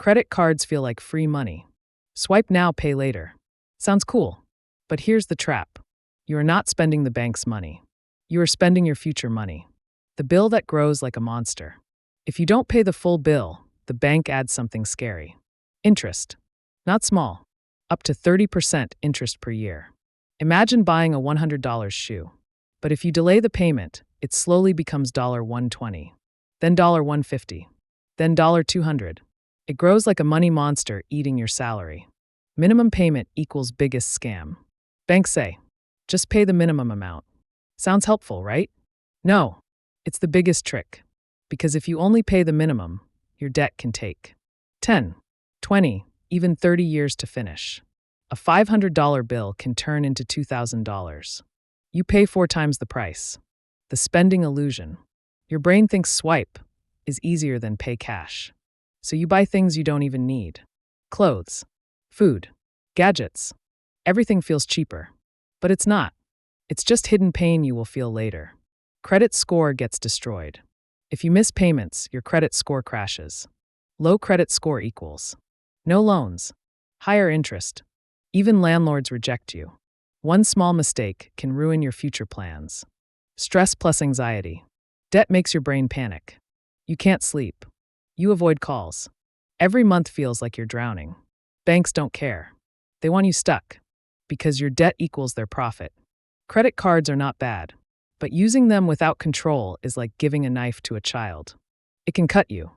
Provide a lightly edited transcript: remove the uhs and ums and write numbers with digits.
Credit cards feel like free money. Swipe now, pay later. Sounds cool. But here's the trap. You are not spending the bank's money. You are spending your future money. The bill that grows like a monster. If you don't pay the full bill, the bank adds something scary. Interest. Not small. Up to 30% interest per year. Imagine buying a $100 shoe. But if you delay the payment, it slowly becomes $120, then $150, then $200. It grows like a money monster eating your salary. Minimum payment equals biggest scam. Banks say, just pay the minimum amount. Sounds helpful, right? No, it's the biggest trick. Because if you only pay the minimum, your debt can take 10, 20, even 30 years to finish. A $500 bill can turn into $2,000. You pay 4 times the price. The spending illusion. Your brain thinks swipe is easier than pay cash. So you buy things you don't even need. Clothes, food, gadgets. Everything feels cheaper. But it's not. It's just hidden pain you will feel later. Credit score gets destroyed. If you miss payments, your credit score crashes. Low credit score equals no loans, higher interest. Even landlords reject you. One small mistake can ruin your future plans. Stress plus anxiety. Debt makes your brain panic. You can't sleep. You avoid calls. Every month feels like you're drowning. Banks don't care. They want you stuck because your debt equals their profit. Credit cards are not bad, but using them without control is like giving a knife to a child. It can cut you.